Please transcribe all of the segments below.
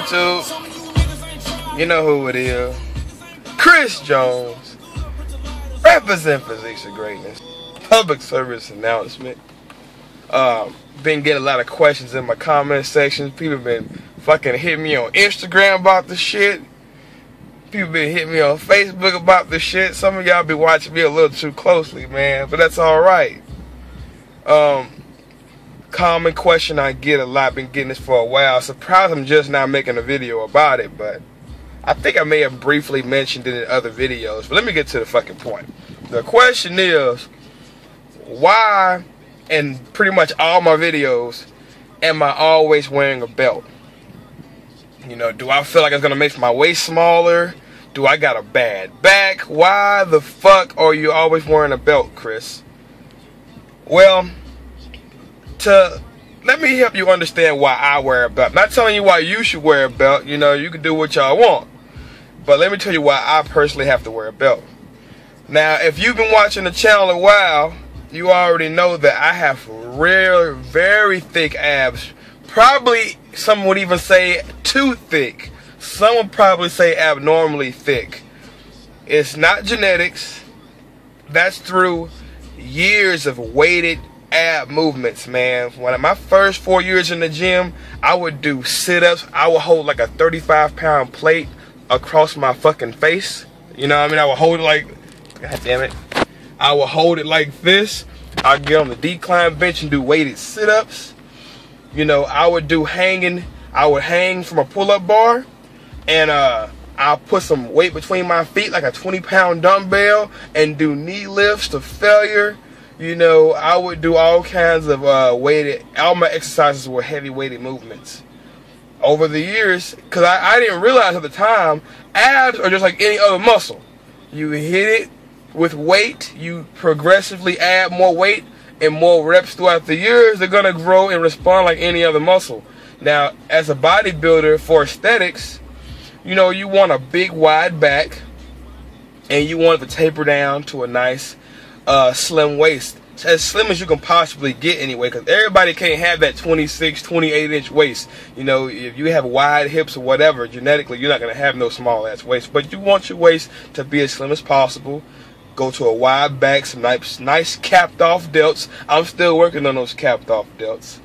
YouTube? You know who it is. Chris Jones, represent Physiques of Greatness. Public service announcement. Been getting a lot of questions in my comment section. People been fucking hitting me on Instagram about the shit. People been hitting me on Facebook about the shit. Some of y'all be watching me a little too closely, man, but that's alright. Common question I get a lot, been getting this for a while. Surprised I'm just now making a video about it, but I think I may have briefly mentioned it in other videos. But let me get to the fucking point. The question is, why, in pretty much all my videos, am I always wearing a belt? You know, do I feel like it's gonna make my waist smaller? Do I got a bad back? Why the fuck are you always wearing a belt, Chris? Well, let me help you understand why I wear a belt. I'm not telling you why you should wear a belt. You know, you can do what y'all want. But let me tell you why I personally have to wear a belt. Now, if you've been watching the channel a while, you already know that I have very thick abs. Probably, some would even say too thick. Some would probably say abnormally thick. It's not genetics. That's through years of weighted ab movements, man. When my first 4 years in the gym, I would do sit-ups. I would hold like a 35-pound plate across my fucking face. You know what I mean? I would hold it like, god damn it. I would hold it like this. I'd get on the decline bench and do weighted sit-ups. You know, I would hang from a pull-up bar, and I'll put some weight between my feet, like a 20-pound dumbbell, and do knee lifts to failure. You know, I would do all kinds of all my exercises were heavy weighted movements. Over the years, because I didn't realize at the time, abs are just like any other muscle. You hit it with weight, you progressively add more weight and more reps throughout the years, they're going to grow and respond like any other muscle. Now, as a bodybuilder, for aesthetics, you know, you want a big wide back, and you want it to taper down to a nice slim waist, as slim as you can possibly get anyway, because everybody can't have that 26, 28-inch waist. You know, if you have wide hips or whatever, genetically you're not going to have no small ass waist, but you want your waist to be as slim as possible. Go to a wide back, some nice capped off delts. I'm still working on those capped off delts.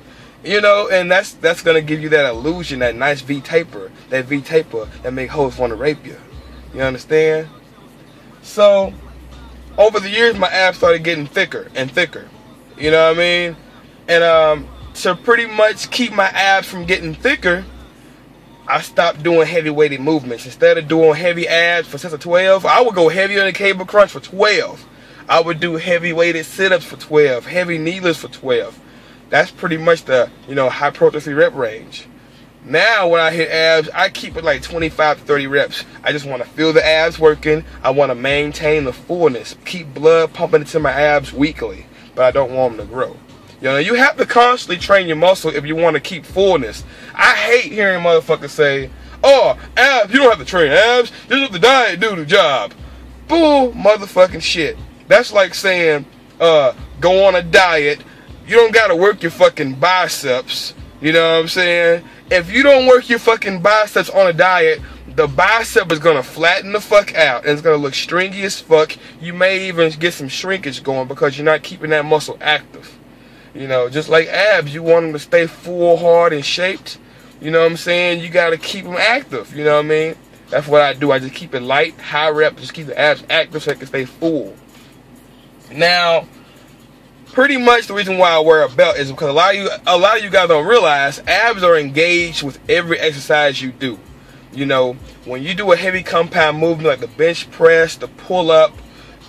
You know, and that's going to give you that illusion, that nice V-taper, that make hoes want to rape you. You understand? So, over the years, my abs started getting thicker and thicker. You know what I mean? And to pretty much keep my abs from getting thicker, I stopped doing heavy weighted movements. Instead of doing heavy abs for sets of 12, I would go heavier than a cable crunch for 12. I would do heavy weighted sit-ups for 12, heavy knee lifts for 12. That's pretty much the, you know, hypertrophy rep range. Now when I hit abs, I keep it like 25 to 30 reps. I just want to feel the abs working. I want to maintain the fullness. Keep blood pumping into my abs weekly, but I don't want them to grow. You know, you have to constantly train your muscle if you want to keep fullness. I hate hearing motherfuckers say, oh, abs, you don't have to train abs. Just let the diet do the job. Bull motherfucking shit. That's like saying, go on a diet. You don't got to work your fucking biceps. You know what I'm saying? If you don't work your fucking biceps on a diet, the bicep is going to flatten the fuck out, and it's going to look stringy as fuck. You may even get some shrinkage going because you're not keeping that muscle active. You know, just like abs, you want them to stay full, hard, and shaped. You know what I'm saying? You got to keep them active. You know what I mean? That's what I do. I just keep it light, high rep, just keep the abs active so they can stay full. Now, pretty much the reason why I wear a belt is because a lot of you guys don't realize abs are engaged with every exercise you do. You know, when you do a heavy compound movement like the bench press, the pull up,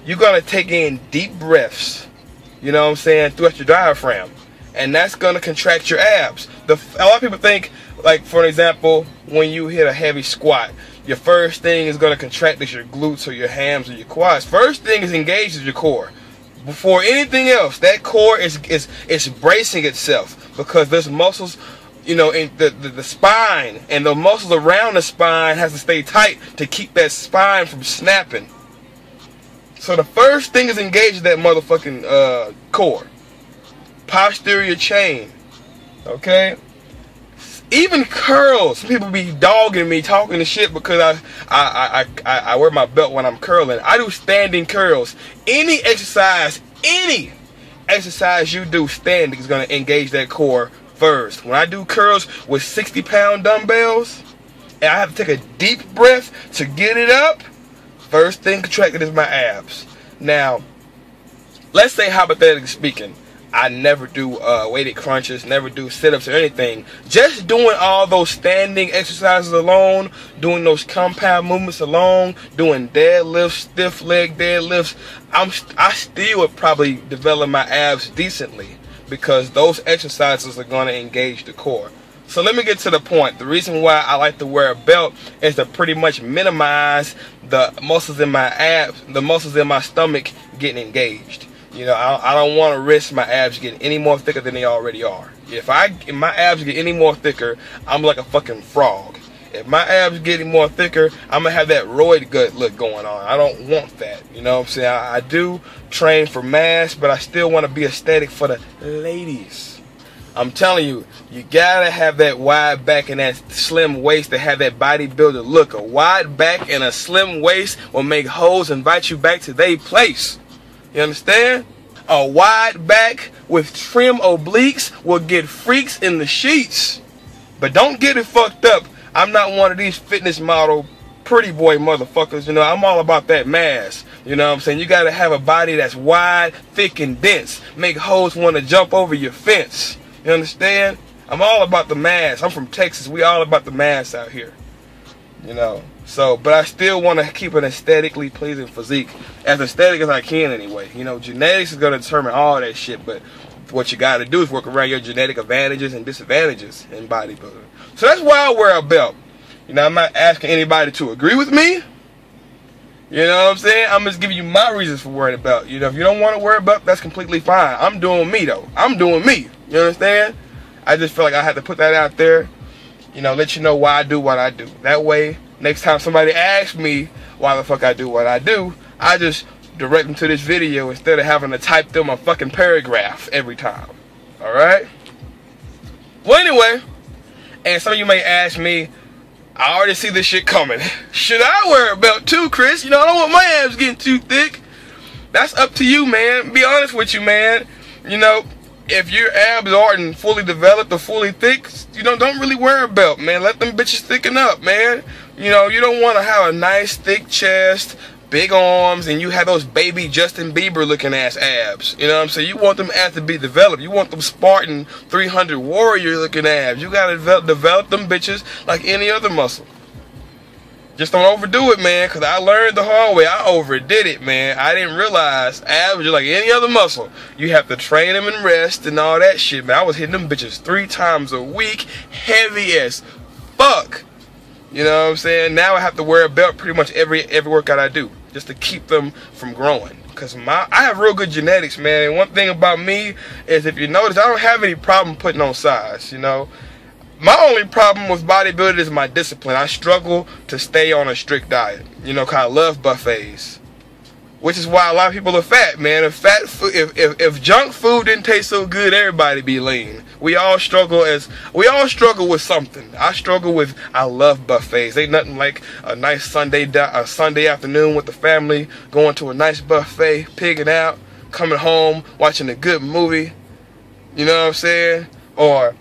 you're gonna take in deep breaths. You know what I'm saying, throughout your diaphragm, and that's gonna contract your abs. A lot of people think, like for example, when you hit a heavy squat, your first thing is gonna contract is your glutes or your hams or your quads. First thing is engaged is your core. Before anything else, that core is bracing itself because there's muscles, you know, in the spine, and the muscles around the spine has to stay tight to keep that spine from snapping. So the first thing is engaged that motherfucking core, posterior chain. Okay, Even curls. Some people be dogging me, talking the shit because I wear my belt when I'm curling. I do standing curls. Any exercise you do standing is going to engage that core first. When I do curls with 60-pound dumbbells, and I have to take a deep breath to get it up, first thing contracted is my abs. Now, let's say, hypothetically speaking, I never do weighted crunches, never do sit-ups or anything. Just doing all those standing exercises alone, doing those compound movements alone, doing deadlifts, stiff leg deadlifts, I still would probably develop my abs decently because those exercises are going to engage the core. So let me get to the point. The reason why I like to wear a belt is to pretty much minimize the muscles in my abs, the muscles in my stomach getting engaged. You know, I don't want to risk my abs getting any more thicker than they already are. If my abs get any more thicker, I'm like a fucking frog. If my abs get any more thicker, I'm going to have that roid gut look going on. I don't want that. You know what I'm saying? I do train for mass, but I still want to be aesthetic for the ladies. I'm telling you, you got to have that wide back and that slim waist to have that bodybuilder look. A wide back and a slim waist will make hoes invite you back to their place. You understand? A wide back with trim obliques will get freaks in the sheets. But don't get it fucked up. I'm not one of these fitness model pretty boy motherfuckers. You know, I'm all about that mass. You know what I'm saying? You gotta have a body that's wide, thick, and dense. Make hoes want to jump over your fence. You understand? I'm all about the mass. I'm from Texas. We all about the mass out here. You know. So, but I still want to keep an aesthetically pleasing physique, as aesthetic as I can anyway. You know, genetics is going to determine all that shit, but what you got to do is work around your genetic advantages and disadvantages in bodybuilding. So that's why I wear a belt. You know, I'm not asking anybody to agree with me. You know what I'm saying? I'm just giving you my reasons for wearing a belt. You know, if you don't want to wear a belt, that's completely fine. I'm doing me, though. I'm doing me. You understand? I just feel like I had to put that out there. You know, let you know why I do what I do. That way, next time somebody asks me why the fuck I do what I do, I just direct them to this video instead of having to type them a fucking paragraph every time. Alright? Well, anyway, and some of you may ask me, I already see this shit coming. Should I wear a belt too, Chris? You know, I don't want my abs getting too thick. That's up to you, man. Be honest with you, man. You know, if your abs aren't fully developed or fully thick, you know, don't really wear a belt, man. Let them bitches thicken up, man. You know, you don't want to have a nice thick chest, big arms, and you have those baby Justin Bieber looking ass abs. You know what I'm saying? You want them abs to be developed. You want them Spartan 300 warrior looking abs. You gotta develop them bitches like any other muscle. Just don't overdo it, man, because I learned the hard way. I overdid it, man. I didn't realize abs are like any other muscle. You have to train them and rest and all that shit, man. I was hitting them bitches 3 times a week, heavy as fuck. You know what I'm saying? Now I have to wear a belt pretty much every workout I do, just to keep them from growing. Because I have real good genetics, man. And one thing about me is, if you notice, I don't have any problem putting on size, you know. My only problem with bodybuilding is my discipline. I struggle to stay on a strict diet, you know, because I love buffets. Which is why a lot of people are fat, man. If junk food didn't taste so good, everybody be lean. We all struggle with something. I love buffets. Ain't nothing like a nice Sunday afternoon with the family, going to a nice buffet, pigging out, coming home, watching a good movie. You know what I'm saying? Or,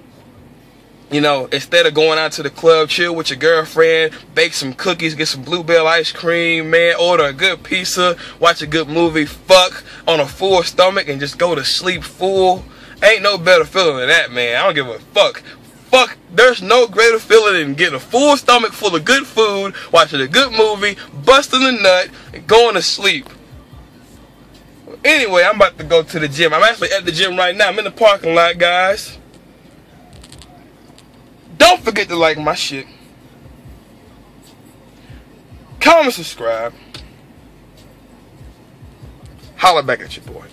you know, instead of going out to the club, chill with your girlfriend, bake some cookies, get some Bluebell ice cream, man, order a good pizza, watch a good movie, fuck on a full stomach, and just go to sleep full. Ain't no better feeling than that, man. I don't give a fuck. Fuck, there's no greater feeling than getting a full stomach full of good food, watching a good movie, busting a nut, and going to sleep. Anyway, I'm about to go to the gym. I'm actually at the gym right now. I'm in the parking lot, guys. Don't forget to like my shit. Comment, subscribe. Holla back at your boy.